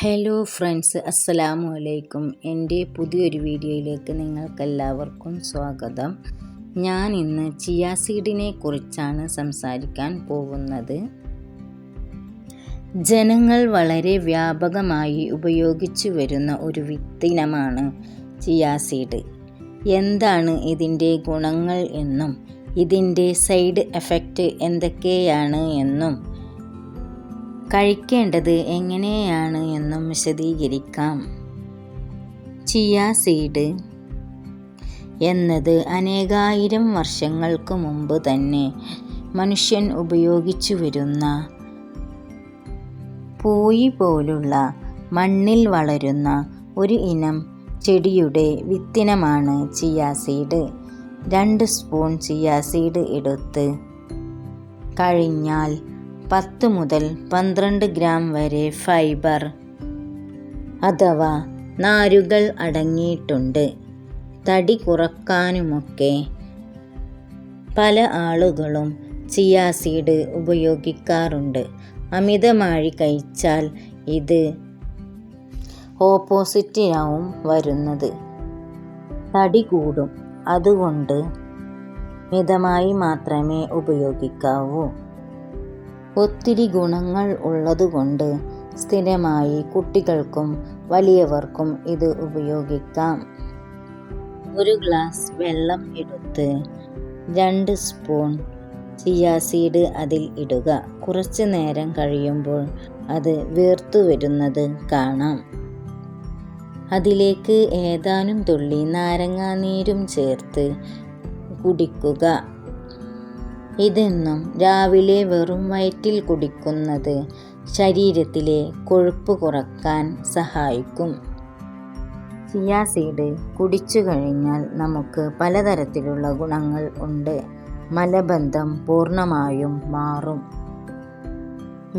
Hello friends, അസ്സലാമു അലൈക്കും. എൻ്റെ പുതിയൊരു വീഡിയോയിലേക്ക് നിങ്ങൾക്കെല്ലാവർക്കും സ്വാഗതം. ഞാൻ ഇന്ന് ചിയ സീഡിനെ കുറിച്ചാണ് സംസാരിക്കാൻ പോകുന്നത്. ജനങ്ങൾ വളരെ വ്യാപകമായി ഉപയോഗിച്ചു വരുന്ന ഒരു വിത്തിനമാണ് ചിയ സീഡ്. എന്താണ് ഇതിൻ്റെ ഗുണങ്ങൾ എന്നും ഇതിൻ്റെ സൈഡ് എഫക്റ്റ് എന്തൊക്കെയാണ് എന്നും കഴിക്കേണ്ടത് എങ്ങനെയാണ് എന്നും വിശദീകരിക്കാം. ചിയ സീഡ് എന്നത് അനേകായിരം വർഷങ്ങൾക്ക് മുമ്പ് തന്നെ മനുഷ്യൻ ഉപയോഗിച്ചു വരുന്ന പൂയി പോലുള്ള മണ്ണിൽ വളരുന്ന ഒരു ഇനം ചെടിയുടെ വിത്തിനമാണ് chia seed. 2 spoon chia seed എടുത്ത് കഴിഞ്ഞാൽ 10 മുതൽ 12 ഗ്രാം വരെ ഫൈബർ അഥവാ നാരുകൾ അടങ്ങിയിട്ടുണ്ട്. തടി കുറക്കാനുമൊക്കെ പല ആളുകളും ചിയ സീഡ് ഉപയോഗിക്കാറുണ്ട്. അമിതമായി കഴിച്ചാൽ ഇത് ഓപ്പോസിറ്റാവും വരുന്നത്, തടി കൂടും. അതുകൊണ്ട് മിതമായി മാത്രമേ ഉപയോഗിക്കാവൂ. ഒത്തിരി ഗുണങ്ങൾ ഉള്ളതുകൊണ്ട് സ്ഥിരമായി കുട്ടികൾക്കും വലിയവർക്കും ഇത് ഉപയോഗിക്കാം. ഒരു ഗ്ലാസ് വെള്ളം എടുത്ത് 2 സ്പൂൺ ചിയ സീഡ് അതിൽ ഇടുക. കുറച്ച് നേരം കഴിയുമ്പോൾ അത് വീർത്തു വരുന്നത് കാണാം. അതിലേക്ക് ഏതാനും തുള്ളി നാരങ്ങാനീരും ചേർത്ത് കുടിക്കുക. ഇതെന്നും രാവിലെ വെറും വയറ്റിൽ കുടിക്കുന്നത് ശരീരത്തിലെ കൊഴുപ്പ് കുറക്കാൻ സഹായിക്കും. ചിയ സീഡ് കുടിച്ചു കഴിഞ്ഞാൽ നമുക്ക് പലതരത്തിലുള്ള ഗുണങ്ങൾ ഉണ്ട്. മലബന്ധം പൂർണ്ണമായും മാറും.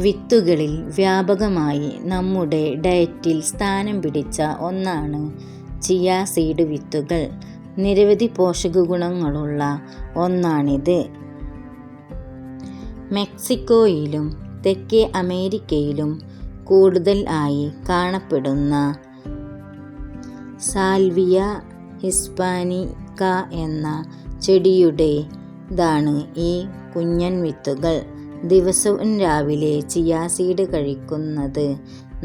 വിത്തുകളിൽ വ്യാപകമായി നമ്മുടെ ഡയറ്റിൽ സ്ഥാനം പിടിച്ച ഒന്നാണ് ചിയ സീഡ് വിത്തുകൾ. നിരവധി പോഷക ഗുണങ്ങളുള്ള ഒന്നാണിത്. മെക്സിക്കോയിലും തെക്കേ അമേരിക്കയിലും കൂടുതൽ ആയി കാണപ്പെടുന്ന സാൽവിയ ഹിസ്പാനിക്ക എന്ന ചെടിയുടേതാണ് ഈ കുഞ്ഞൻ വിത്തുകൾ. ദിവസവും രാവിലെ ചിയ സീഡ് കഴിക്കുന്നത്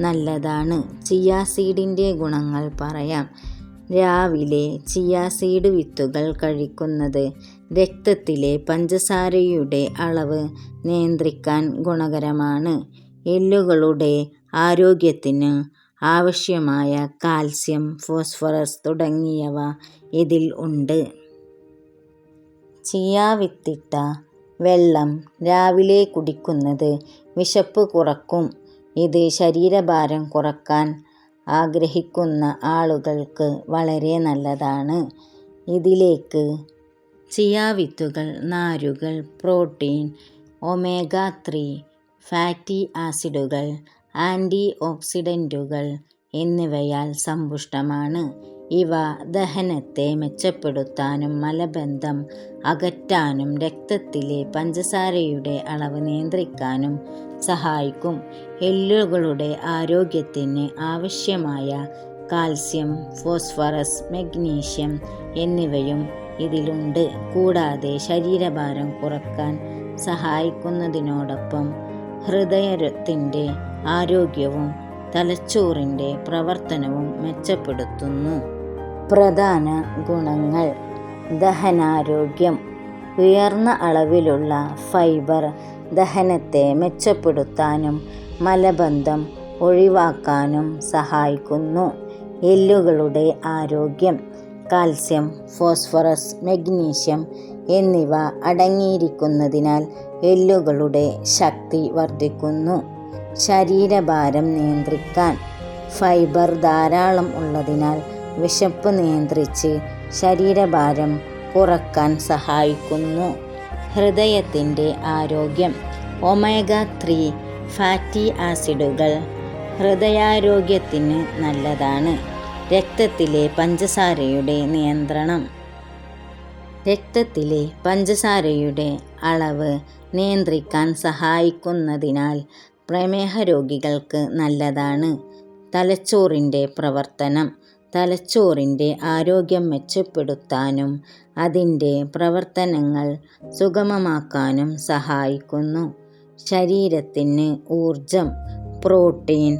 നല്ലതാണ്. ചിയ സീഡിൻ്റെ ഗുണങ്ങൾ പറയാം. രാവിലെ ചിയ സീഡ് വിത്തുകൾ കഴിക്കുന്നത് രക്തത്തിലെ പഞ്ചസാരയുടെ അളവ് നിയന്ത്രിക്കാൻ ഗുണകരമാണ്. എല്ലുകളുടെ ആരോഗ്യത്തിന് ആവശ്യമായ കാൽസ്യം, ഫോസ്ഫറസ് തുടങ്ങിയവ ഇതിൽ ഉണ്ട്. ചിയ വിത്തിട്ട വെള്ളം രാവിലെ കുടിക്കുന്നത് വിശപ്പ് കുറക്കും. ഇത് ശരീരഭാരം കുറക്കാൻ ആഗ്രഹിക്കുന്ന ആളുകൾക്ക് വളരെ നല്ലതാണ്. ഇതിലേക്ക് ചിയ വിത്തുകൾ, നാരുകൾ, പ്രോട്ടീൻ, ഒമേഗ 3 ഫാറ്റി ആസിഡുകൾ, ആൻറ്റി ഓക്സിഡൻറ്റുകൾ എന്നിവയാൽ സമ്പുഷ്ടമാണ്. ഇവ ദഹനത്തെ മെച്ചപ്പെടുത്താനും മലബന്ധം അകറ്റാനും രക്തത്തിലെ പഞ്ചസാരയുടെ അളവ് നിയന്ത്രിക്കാനും സഹായിക്കും. എല്ലുകളുടെ ആരോഗ്യത്തിന് ആവശ്യമായ കാൽസ്യം, ഫോസ്ഫറസ്, മഗ്നീഷ്യം എന്നിവയും ഇതിലുണ്ട്. കൂടാതെ ശരീരഭാരം കുറക്കാൻ സഹായിക്കുന്നതിനോടൊപ്പം ഹൃദയത്തിൻ്റെ ആരോഗ്യവും തലച്ചോറിൻ്റെ പ്രവർത്തനവും മെച്ചപ്പെടുത്തുന്നു. പ്രധാന ഗുണങ്ങൾ: ദഹനാരോഗ്യം. ഉയർന്ന അളവിലുള്ള ഫൈബർ ദഹനത്തെ മെച്ചപ്പെടുത്താനും മലബന്ധം ഒഴിവാക്കാനും സഹായിക്കുന്നു. എല്ലുകളുടെ ആരോഗ്യം. കാൽസ്യം, ഫോസ്ഫറസ്, മഗ്നീഷ്യം എന്നിവ അടങ്ങിയിരിക്കുന്നതിനാൽ എല്ലുകളുടെ ശക്തി വർദ്ധിക്കുന്നു. ശരീരഭാരം നിയന്ത്രിക്കാൻ. ഫൈബർ ധാരാളം ഉള്ളതിനാൽ വിശപ്പ് നിയന്ത്രിച്ച് ശരീരഭാരം കുറക്കാൻ സഹായിക്കുന്നു. ഹൃദയത്തിൻ്റെ ആരോഗ്യം. ഒമേഗ 3 ഫാറ്റി ആസിഡുകൾ ഹൃദയാരോഗ്യത്തിന് നല്ലതാണ്. രക്തത്തിലെ പഞ്ചസാരയുടെ നിയന്ത്രണം. രക്തത്തിലെ പഞ്ചസാരയുടെ അളവ് നിയന്ത്രിക്കാൻ സഹായിക്കുന്നതിനാൽ പ്രമേഹ രോഗികൾക്ക് നല്ലതാണ്. തലച്ചോറിൻ്റെ പ്രവർത്തനം. തലച്ചോറിൻ്റെ ആരോഗ്യം മെച്ചപ്പെടുത്താനും അതിൻ്റെ പ്രവർത്തനങ്ങൾ സുഗമമാക്കാനും സഹായിക്കുന്നു. ശരീരത്തിന് ഊർജം. പ്രോട്ടീൻ,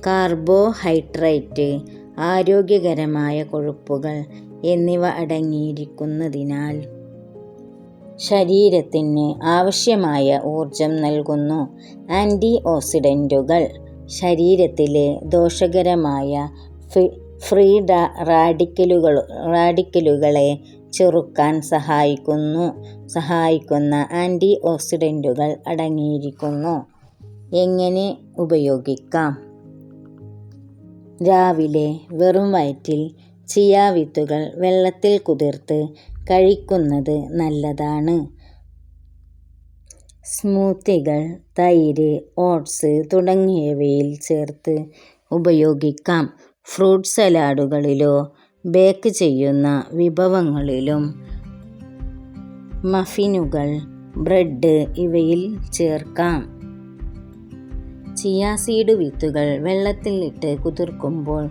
കാർബോഹൈഡ്രേറ്റ്, ആരോഗ്യകരമായ കൊഴുപ്പുകൾ എന്നിവ അടങ്ങിയിരിക്കുന്നതിനാൽ ശരീരത്തിന് ആവശ്യമായ ഊർജം നൽകുന്നു. ആൻറ്റി ഓക്സിഡൻറ്റുകൾ ശരീരത്തിലെ ദോഷകരമായ ഫ്രീ റാഡിക്കലുകളെ ചെറുക്കാൻ സഹായിക്കുന്ന ആൻറ്റി ഓക്സിഡൻറ്റുകൾ അടങ്ങിയിരിക്കുന്നു. എങ്ങനെ ഉപയോഗിക്കാം? രാവിലെ വെറും വയറ്റിൽ ചിയ വിത്തുകൾ വെള്ളത്തിൽ കുതിർത്ത് കഴിക്കുന്നത് നല്ലതാണ്. സ്മൂത്തികൾ, തൈര്, ഓട്സ് തുടങ്ങിയവയിൽ ചേർത്ത് ഉപയോഗിക്കാം. ഫ്രൂട്ട് സലാഡുകളിലോ ബേക്ക് ചെയ്യുന്ന വിഭവങ്ങളിലും മഫിനുകൾ, ബ്രെഡ് ഇവയിൽ ചേർക്കാം. ചിയ സീഡ് വിത്തുകൾ വെള്ളത്തിൽ ഇട്ട് കുതിർക്കുമ്പോൾ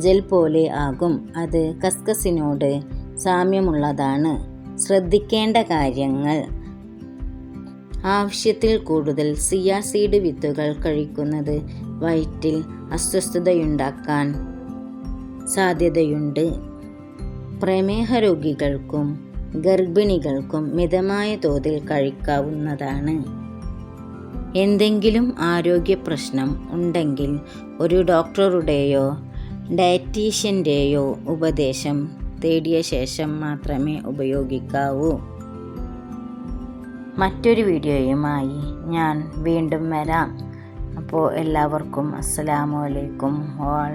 ജെൽ പോലെ ആകും. അത് കസ്കസിനോട് സാമ്യമുള്ളതാണ്. ശ്രദ്ധിക്കേണ്ട കാര്യങ്ങൾ: ആവശ്യത്തിൽ കൂടുതൽ ചിയ സീഡ് വിത്തുകൾ കഴിക്കുന്നത് വയറ്റിൽ അസ്വസ്ഥതയുണ്ടാക്കാൻ സാധ്യതയുണ്ട്. പ്രമേഹ രോഗികൾക്കും ഗർഭിണികൾക്കും മിതമായ തോതിൽ കഴിക്കാവുന്നതാണ്. എന്തെങ്കിലും ആരോഗ്യ പ്രശ്നം ഉണ്ടെങ്കിൽ ഒരു ഡോക്ടറുടെയോ ഡയറ്റീഷ്യൻ്റെയോ ഉപദേശം തേടിയ ശേഷം മാത്രമേ ഉപയോഗിക്കാവൂ. മറ്റൊരു വീഡിയോയുമായി ഞാൻ വീണ്ടും വരാം. അപ്പോൾ എല്ലാവർക്കും അസ്സലാമു അലൈക്കും. ഓൾ